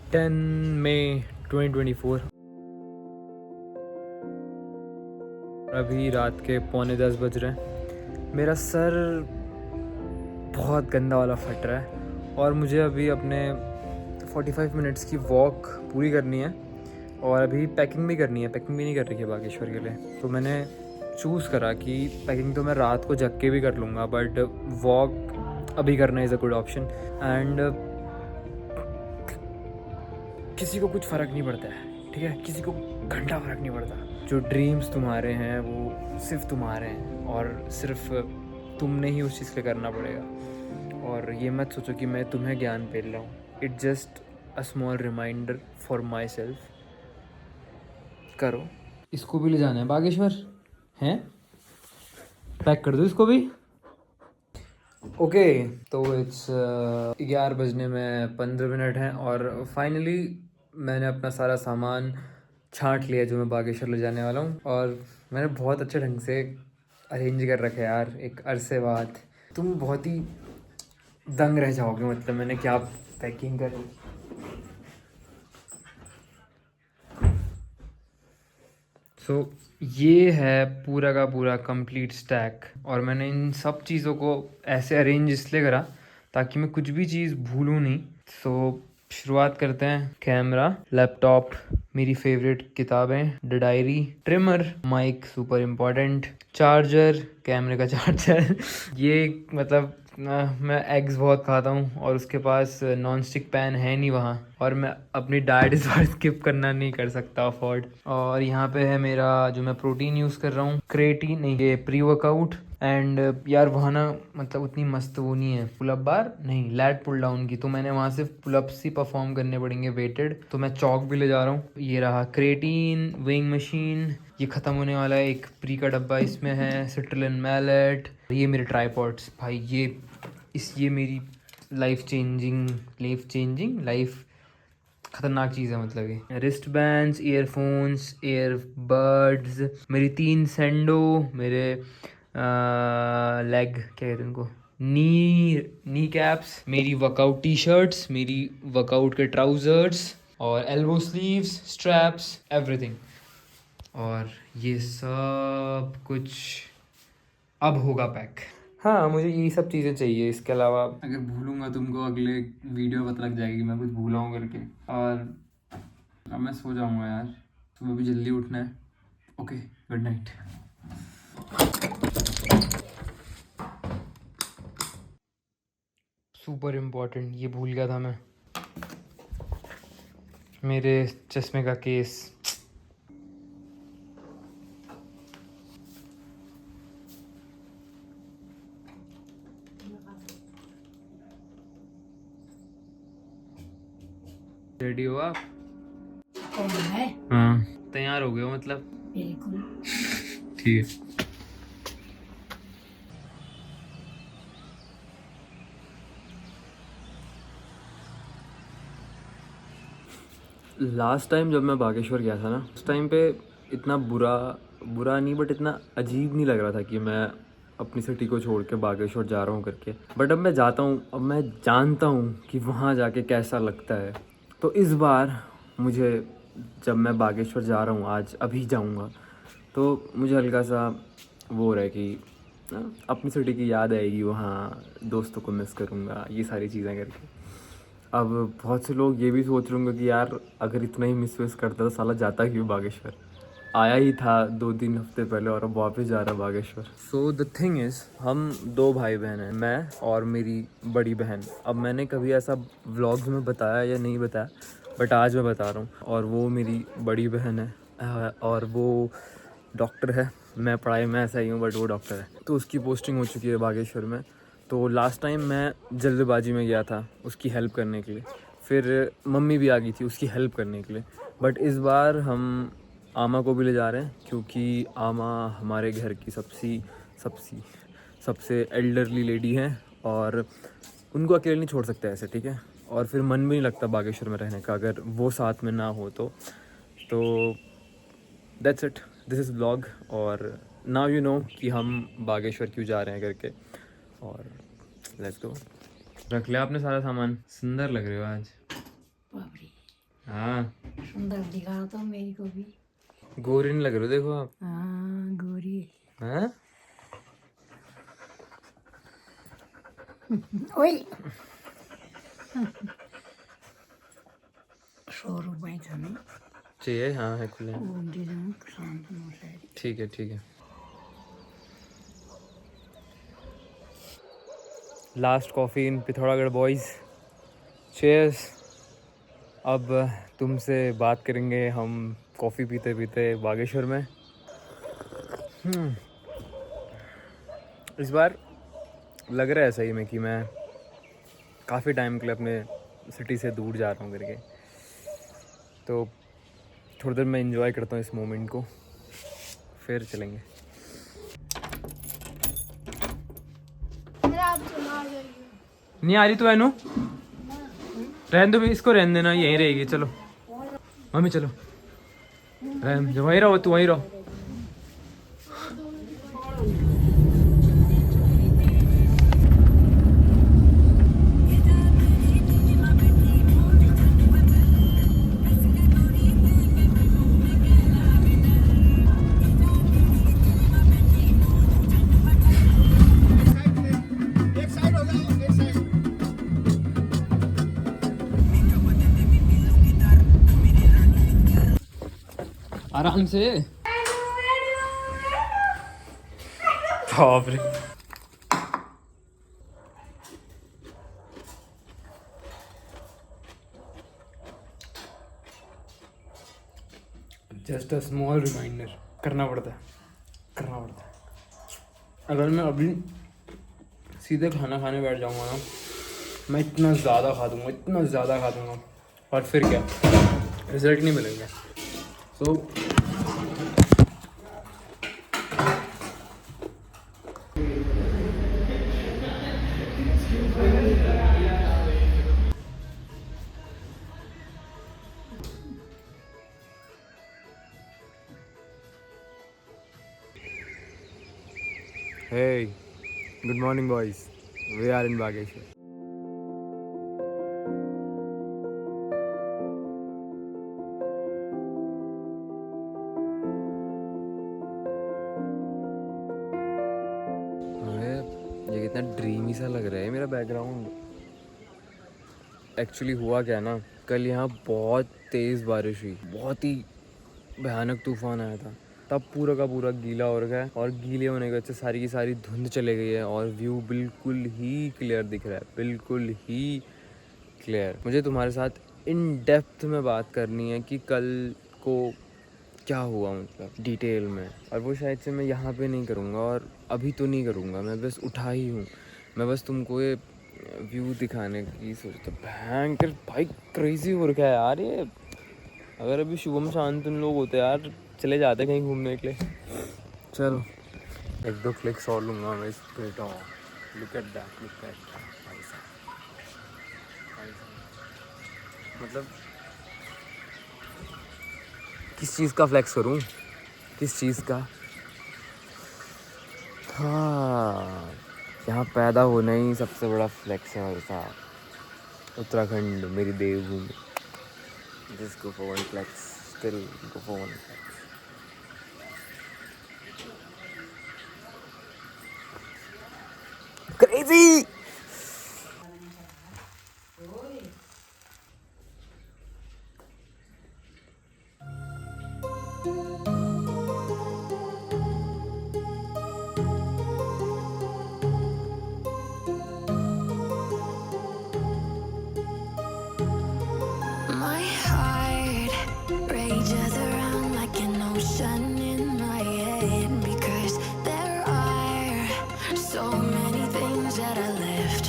10 मई 2024। अभी रात के 9:45 बज रहे हैं। मेरा सर बहुत गंदा वाला फट रहा है और मुझे अभी अपने 45 मिनट्स की वॉक पूरी करनी है और अभी पैकिंग भी करनी है। पैकिंग भी नहीं कर रही है बागेश्वर के लिए, तो मैंने चूज़ करा कि पैकिंग तो मैं रात को जग के भी कर लूँगा, बट वॉक अभी करना is a good option. And किसी को कुछ फ़र्क नहीं पड़ता है, ठीक है, किसी को घंटा फ़र्क नहीं पड़ता। जो ड्रीम्स तुम्हारे हैं वो सिर्फ तुम्हारे हैं और सिर्फ तुमने ही उस चीज़ के करना पड़ेगा। और ये मत सोचो कि मैं तुम्हें ज्ञान पेल रहा हूँ। It just a small reminder for my self. करो। इसको भी ले जाना है बागेश्वर, हैं? पैक कर दो इसको भी। ओके, तो इट्स 11 बजने में 15 मिनट हैं और फाइनली मैंने अपना सारा सामान छांट लिया जो मैं बागेश्वर ले जाने वाला हूँ। और मैंने बहुत अच्छे ढंग से अरेंज कर रखा है यार, एक अरसे बाद। तुम बहुत ही दंग रह जाओगे, मतलब मैंने क्या पैकिंग करी। सो ये है पूरा का पूरा कंप्लीट स्टैक और मैंने इन सब चीज़ों को ऐसे अरेंज इसलिए करा ताकि मैं कुछ भी चीज़ भूलूँ नहीं। सो शुरुआत करते हैं। कैमरा, लैपटॉप, मेरी फेवरेट किताबें, the diary, trimmer, mic super important, charger, कैमरे का चार्जर ये मतलब मैं एग्स बहुत खाता हूँ और उसके पास नॉन स्टिक पैन है नहीं वहाँ, और मैं अपनी डाइट इस बार स्किप करना नहीं कर सकता अफोर्ड। और यहाँ पे है मेरा जो मैं प्रोटीन यूज़ कर रहा हूँ, क्रेटीन नहीं, ये प्री वर्कआउट। एंड यार वहाँ ना मतलब उतनी मस्त वो नहीं है पुल अप बार, नहीं लैट पुल डाउन की, तो मैंने वहाँ सिर्फ पुलअप्स ही परफॉर्म करने पड़ेंगे वेटेड। तो मैं चौक भी ले जा रहा हूँ। ये रहा क्रेटीन, वेइंग मशीन, ये ख़त्म होने वाला है। एक प्री का डब्बा इसमें है, सिट्रिलिन मैलेट, ये मेरे ट्राईपॉड्स भाई, ये मेरी लाइफ खतरनाक चीज़ है, मतलब ये रिस्ट बैंड्स, ईयरफोन्स, ईयरबड्स, मेरी 3 सेंडो, मेरे लेग क्या कहते हैं उनको, नी कैप्स, मेरी वर्कआउट टी शर्ट्स, मेरी वर्कआउट के ट्राउजर्स और एल्बो स्लीव्स, स्ट्रैप्स, एवरीथिंग। और ये सब कुछ अब होगा पैक। हाँ, मुझे यही सब चीज़ें चाहिए। इसके अलावा अगर भूलूंगा तुमको अगले वीडियो में पता लग जाएगी कि मैं कुछ भूला हूँ करके। और अब मैं सो जाऊँगा यार, सुबह भी जल्दी उठना है। Okay, good night. Super important, ये भूल गया था मैं, मेरे चश्मे का केस। रेडी हो आप? कौन है? हाँ, तैयार हो गए हो मतलब? बिल्कुल। ठीक है। लास्ट टाइम जब मैं बागेश्वर गया था ना, उस टाइम पे इतना बुरा नहीं, बट इतना अजीब नहीं लग रहा था कि मैं अपनी सिटी को छोड़ के बागेश्वर जा रहा हूँ करके। बट अब मैं जाता हूँ, अब मैं जानता हूँ कि वहाँ जाके कैसा लगता है। तो इस बार मुझे, जब मैं बागेश्वर जा रहा हूँ, आज अभी जाऊँगा, तो मुझे हल्का सा वो हो रहा है कि अपनी सिटी की याद आएगी, वहाँ दोस्तों को मिस करूँगा, ये सारी चीज़ें करके। अब बहुत से लोग ये भी सोच रहे होंगे कि यार अगर इतना ही मिस करता तो साला जाता क्यों बागेश्वर, आया ही था 2-3 हफ्ते पहले और अब वापस जा रहा Bageshwar. So the thing is, हम 2 भाई बहन हैं, मैं और मेरी बड़ी बहन। अब मैंने कभी ऐसा व्लॉग्स में बताया या नहीं बताया, बट आज मैं बता रहा हूँ। और वो मेरी बड़ी बहन है और वो डॉक्टर है। मैं पढ़ाई में ऐसा ही हूँ, बट वो डॉक्टर है, तो उसकी पोस्टिंग हो चुकी है बागेश्वर में। तो लास्ट टाइम मैं जल्दबाजी में गया था उसकी हेल्प करने के लिए, फिर मम्मी भी आ गई थी उसकी हेल्प करने के लिए। बट इस बार हम आमा को भी ले जा रहे हैं, क्योंकि आमा हमारे घर की सबसे एल्डरली लेडी हैं और उनको अकेले नहीं छोड़ सकते ऐसे, ठीक है। और फिर मन भी नहीं लगता बागेश्वर में रहने का अगर वो साथ में ना हो तो that's it, this is blog. और नाउ यू नो कि हम बागेश्वर क्यों जा रहे हैं करके। और लेट्स गो। रख लिया आपने सारा सामान? सुंदर लग रहे हो आज। बाबरी। हाँ सुंदर दिखा तो मेरी को भी। गोरी नहीं लग रहे हो, देखो आप। हाँ गोरी। हाँ ओए 100 रुपए था नहीं चाहिए, हाँ है खुले। वो दे दूँ शाम को शायद। ठीक है ठीक है। Last coffee in Pithoragarh boys, cheers. अब तुमसे बात करेंगे हम कॉफ़ी पीते पीते बागेश्वर में। इस बार लग रहा है सही में कि मैं काफ़ी टाइम के लिए अपने सिटी से दूर जा रहा हूँ करके, तो थोड़ी देर मैं इंजॉय करता हूँ इस मोमेंट को, फिर चलेंगे। नहीं आ रही तो एनु, रहने दो, इसको रहने देना, यहीं रहेगी। चलो मम्मी चलो, रहने वहीं रहो, तू वहीं रहो। आराम से। बाप रे। जस्ट अ स्मॉल रिमाइंडर, करना पड़ता है। अगर मैं अभी सीधे खाना खाने बैठ जाऊंगा ना, मैं इतना ज़्यादा खा दूंगा, और फिर क्या, रिजल्ट नहीं मिलेंगे। सो hey, good morning boys, we are in Bageshwar. ये कितना ड्रीमी सा लग रहा है मेरा बैकग्राउंड। एक्चुअली हुआ क्या ना, कल यहाँ बहुत तेज़ बारिश हुई, बहुत ही भयानक तूफान आया था। तब पूरा का पूरा गीला हो रखा है, और गीले होने की वजह से सारी की सारी धुंध चले गई है, और व्यू बिल्कुल ही क्लियर दिख रहा है, बिल्कुल ही क्लियर। मुझे तुम्हारे साथ इन डेप्थ में बात करनी है कि कल को क्या हुआ, मतलब डिटेल में, और वो शायद से मैं यहाँ पे नहीं करूँगा, और अभी तो नहीं करूँगा, मैं बस उठा ही हूँ। मैं बस तुमको ये व्यू दिखाने की सोचता। भयंकर भाई, क्रेजी हो रखा है यार ये। अगर अभी शुभम शांत उन लोग होते यार, चले जाते कहीं घूमने के लिए। चलो 1-2 क्लिक्स और लूँगा मैं इस पे। लुक एट दैट, भाई साहब, मतलब किस चीज़ का फ्लेक्स करूं, किस चीज़ का। हाँ, यहाँ पैदा होना ही सबसे बड़ा फ्लेक्स है मेरे साथ। उत्तराखंड मेरी देवभूमि, जिसको for one flex, still go for one flex. Crazy. My heart rages around like an ocean in my head, because there are so many things that I left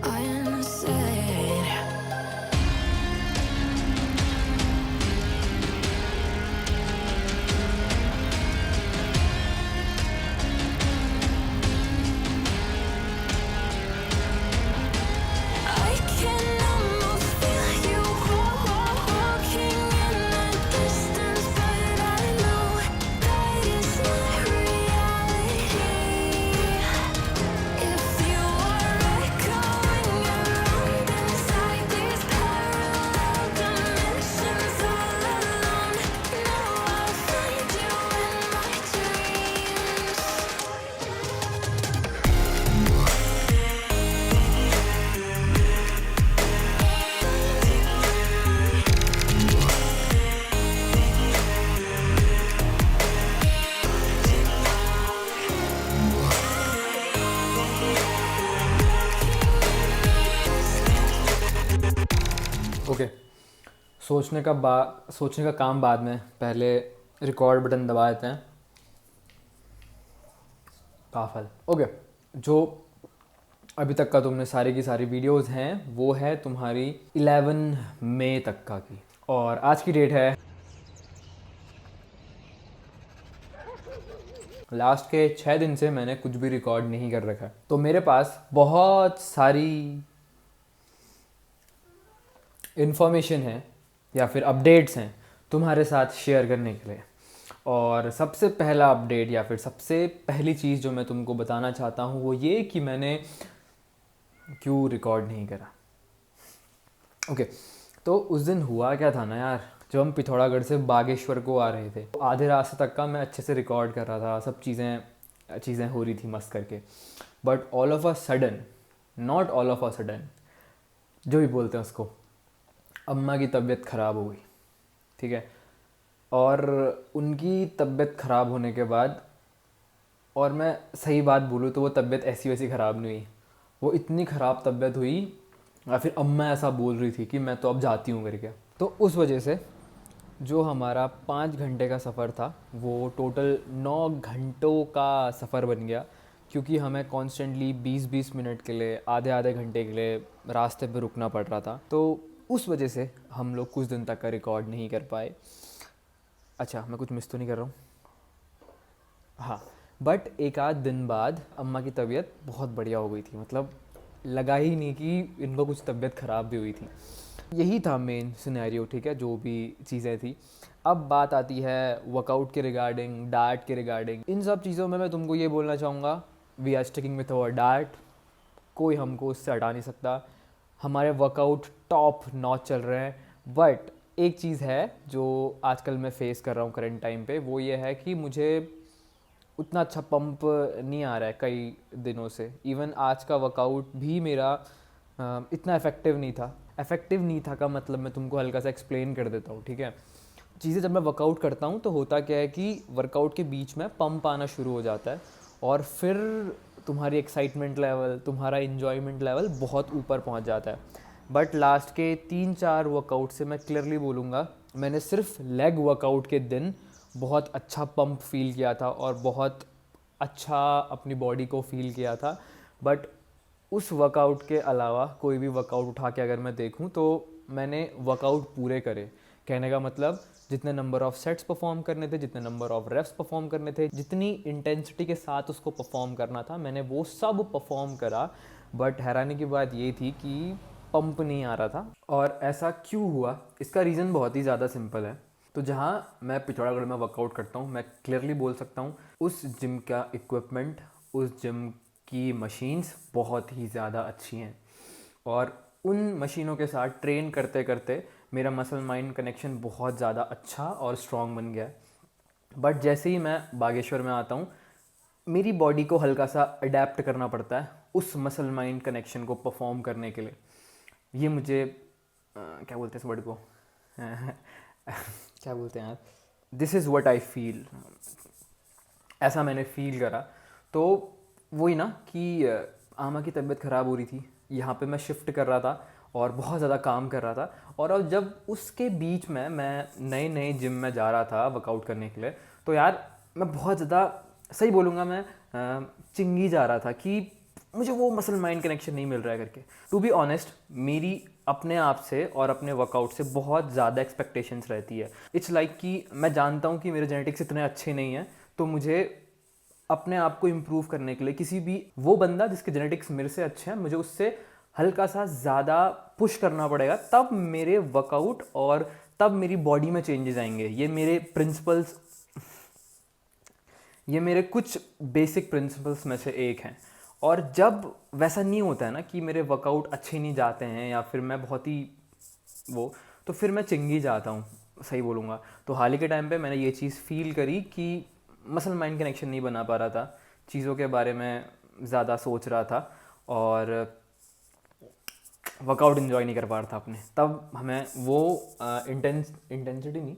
unsaid. I can almost feel you walking सोचने का काम बाद में, पहले record button दबा देते हैं। काफल okay. जो अभी तक का तुमने सारी की सारी वीडियोस हैं वो है तुम्हारी 11 मई तक का की, और आज की डेट है लास्ट के 6 दिन से मैंने कुछ भी रिकॉर्ड नहीं कर रखा है। तो मेरे पास बहुत सारी इन्फॉर्मेशन है या फिर अपडेट्स हैं तुम्हारे साथ शेयर करने के लिए। और सबसे पहला अपडेट या फिर सबसे पहली चीज़ जो मैं तुमको बताना चाहता हूँ वो ये कि मैंने क्यों रिकॉर्ड नहीं करा। ओके, तो उस दिन हुआ क्या था ना यार, जब हम पिथौरागढ़ से बागेश्वर को आ रहे थे, तो आधे रास्ते तक का मैं अच्छे से रिकॉर्ड कर रहा था, सब चीज़ें हो रही थी मस्त करके। But all of a sudden, not all of a sudden, जो भी बोलते हैं उसको, अम्मा की तबीयत ख़राब हो गई, ठीक है। और उनकी तबीयत ख़राब होने के बाद, और मैं सही बात बोलूँ तो वो तबीयत ऐसी वैसी ख़राब नहीं हुई, वो इतनी ख़राब तबीयत हुई, या फिर अम्मा ऐसा बोल रही थी कि मैं तो अब जाती हूँ करके। तो उस वजह से जो हमारा 5 घंटे का सफ़र था वो टोटल 9 घंटों का सफ़र बन गया, क्योंकि हमें कॉन्स्टेंटली 20-20 मिनट के लिए, आधे आधे घंटे के लिए रास्ते पे रुकना पड़ रहा था। तो उस वजह से हम लोग कुछ दिन तक का रिकॉर्ड नहीं कर पाए। अच्छा, मैं कुछ मिस तो नहीं कर रहा हूँ? हाँ, बट एक आध दिन बाद अम्मा की तबीयत बहुत बढ़िया हो गई थी, मतलब लगा ही नहीं कि इनको कुछ तबीयत ख़राब भी हुई थी। यही था मेन सिनेरियो, ठीक है, जो भी चीज़ें थी। अब बात आती है वर्कआउट के रिगार्डिंग, डाइट के रिगार्डिंग। इन सब चीज़ों में मैं तुमको ये बोलना चाहूँगा, we are sticking with our diet, कोई हमको उससे हटा नहीं सकता। हमारे वर्कआउट टॉप नॉच चल रहे हैं। बट एक चीज़ है जो आजकल मैं फेस कर रहा हूँ करंट टाइम पे, वो ये है कि मुझे उतना अच्छा पंप नहीं आ रहा है कई दिनों से। इवन आज का वर्कआउट भी मेरा इतना इफ़ेक्टिव नहीं था। इफ़ेक्टिव नहीं था का मतलब मैं तुमको हल्का सा एक्सप्लेन कर देता हूँ, ठीक है। चीज़ें जब मैं वर्कआउट करता हूँ तो होता क्या है कि वर्कआउट के बीच में पंप आना शुरू हो जाता है, और फिर तुम्हारी एक्साइटमेंट लेवल, तुम्हारा इन्जॉयमेंट लेवल बहुत ऊपर पहुँच जाता है। बट लास्ट के 3-4 वर्कआउट से मैं क्लियरली बोलूँगा, मैंने सिर्फ लेग वर्कआउट के दिन बहुत अच्छा पंप फील किया था और बहुत अच्छा अपनी बॉडी को फील किया था। बट उस वर्कआउट के अलावा कोई भी वर्कआउट उठा के अगर मैं देखूं तो मैंने वर्कआउट पूरे करे। कहने का मतलब, जितने नंबर ऑफ सेट्स परफॉर्म करने थे, जितने नंबर ऑफ रेप्स परफॉर्म करने थे, जितनी इंटेंसिटी के साथ उसको परफॉर्म करना था, मैंने वो सब परफॉर्म करा। बट हैरानी की बात ये थी कि पंप नहीं आ रहा था। और ऐसा क्यों हुआ, इसका रीज़न बहुत ही ज़्यादा सिंपल है। तो जहाँ मैं पिथौरागढ़ में वर्कआउट करता हूँ, मैं क्लियरली बोल सकता हूँ उस जिम का इक्विपमेंट, उस जिम की मशीन्स बहुत ही ज़्यादा अच्छी हैं। और उन मशीनों के साथ ट्रेन करते करते मेरा मसल माइंड कनेक्शन बहुत ज़्यादा अच्छा और स्ट्रॉन्ग बन गया है। बट जैसे ही मैं बागेश्वर में आता हूँ, मेरी बॉडी को हल्का सा अडेप्ट करना पड़ता है उस मसल माइंड कनेक्शन को परफॉर्म करने के लिए। ये मुझे क्या बोलते हैं इस वर्ड को क्या बोलते हैं यार, this is what I feel, ऐसा मैंने फील करा। तो वही ना कि आमा की तबीयत ख़राब हो रही थी, यहाँ पे मैं शिफ्ट कर रहा था और बहुत ज़्यादा काम कर रहा था। और अब जब उसके बीच में मैं नए जिम में जा रहा था वर्कआउट करने के लिए, तो यार मैं बहुत ज़्यादा, सही बोलूँगा, मैं चिंगी जा रहा था कि मुझे वो मसल माइंड कनेक्शन नहीं मिल रहा है करके। टू बी ऑनेस्ट, मेरी अपने आप से और अपने वर्कआउट से बहुत ज़्यादा एक्सपेक्टेशंस रहती है। इट्स लाइक कि मैं जानता हूँ कि मेरे जेनेटिक्स इतने अच्छे नहीं हैं, तो मुझे अपने आप को इम्प्रूव करने के लिए किसी भी वो बंदा जिसके जेनेटिक्स मेरे से अच्छे हैं, मुझे उससे हल्का सा ज़्यादा पुश करना पड़ेगा, तब मेरे वर्कआउट और तब मेरी बॉडी में चेंजेस आएंगे। ये मेरे प्रिंसिपल्स, ये मेरे कुछ बेसिक प्रिंसिपल्स में से एक हैं। और जब वैसा नहीं होता है ना कि मेरे वर्कआउट अच्छे नहीं जाते हैं या फिर मैं बहुत ही तो फिर मैं चिंगी जाता हूँ, सही बोलूँगा। तो हाल ही के टाइम पे मैंने ये चीज़ फील करी कि मसल माइंड कनेक्शन नहीं बना पा रहा था, चीज़ों के बारे में ज़्यादा सोच रहा था और वर्कआउट इन्जॉय नहीं कर पा रहा था अपने। तब हमें वो इंटेंसिटी नहीं,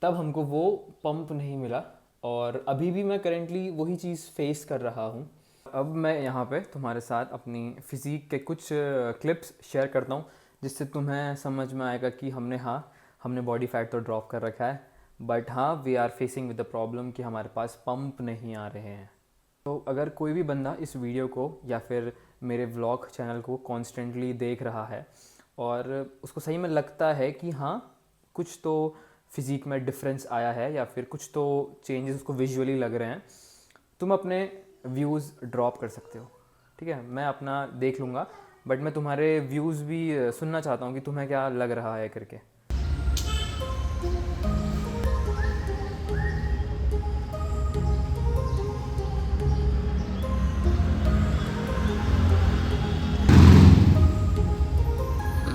तब हमको वो पंप नहीं मिला। और अभी भी मैं करेंटली वही चीज़ फेस कर रहा हूँ। अब मैं यहाँ पे तुम्हारे साथ अपनी फ़िज़ीक के कुछ क्लिप्स शेयर करता हूँ, जिससे तुम्हें समझ में आएगा कि हमने हमने बॉडी फैट तो ड्रॉप कर रखा है, बट हाँ we are facing with the problem कि हमारे पास पंप नहीं आ रहे हैं। तो अगर कोई भी बंदा इस वीडियो को या फिर मेरे व्लॉग चैनल को कॉन्स्टेंटली देख रहा है और उसको सही में लगता है कि हाँ कुछ तो फिज़िक में डिफरेंस आया है या फिर कुछ तो चेंजेस उसको विजुअली लग रहे हैं, तुम अपने व्यूज़ ड्रॉप कर सकते हो, ठीक है। मैं अपना देख लूँगा, बट मैं तुम्हारे व्यूज़ भी सुनना चाहता हूँ कि तुम्हें क्या लग रहा है करके।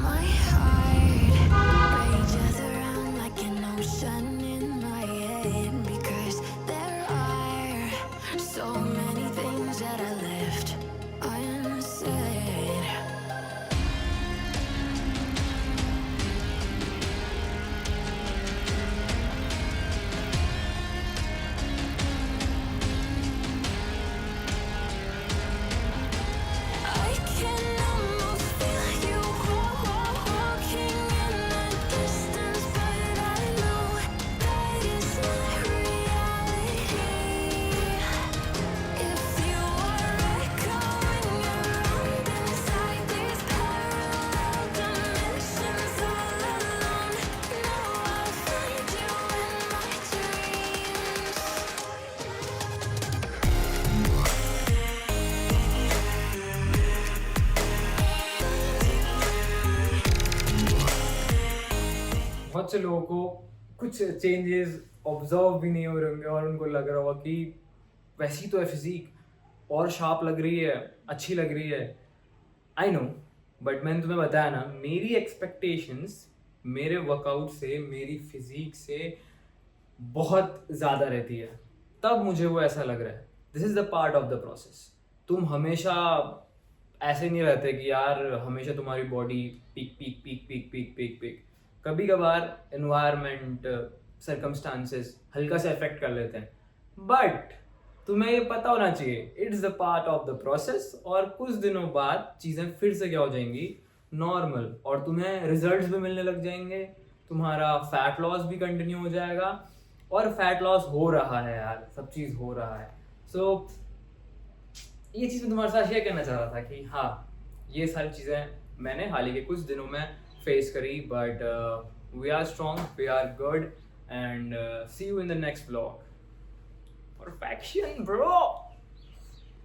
My heart rages around like an ocean in my head because there are so many things that I left unsaid. I can almost feel you walking in the distance, but I know that it's not reality. If you are echoing around inside these parallel dimensions all alone, know I'll find you in my dreams. बहुत से लोगों को कुछ changes observe भी नहीं हो रहे होंगे और उनको लग रहा होगा कि वैसी तो है फिजिक और शार्प लग रही है, अच्छी लग रही है। आई नो, बट मैंने तुम्हें बताया ना, मेरी एक्सपेक्टेशंस मेरे वर्कआउट से, मेरी फिजिक से बहुत ज़्यादा रहती है, तब मुझे वो ऐसा लग रहा है। This is the part of the process. तुम हमेशा ऐसे नहीं रहते कि यार हमेशा तुम्हारी body peak peak peak peak peak peak peak. कभी कभार एनवायरनमेंट, सर्कमस्टांसेस हल्का सा इफेक्ट कर लेते हैं, बट तुम्हें ये पता होना चाहिए it's the part of the process. और कुछ दिनों बाद चीज़ें फिर से क्या हो जाएंगी, नॉर्मल, और तुम्हें रिजल्ट्स भी मिलने लग जाएंगे, तुम्हारा फैट लॉस भी कंटिन्यू हो जाएगा। और फैट लॉस हो रहा है यार, सब चीज़ हो रहा है। सो ये चीज़ मैं तुम्हारे साथ शेयर करना चाह रहा था कि हाँ, ये सारी चीज़ें मैंने हाल ही के कुछ दिनों में फेस करी, but we are strong, we are good, and see you in the next vlog. Perfection bro.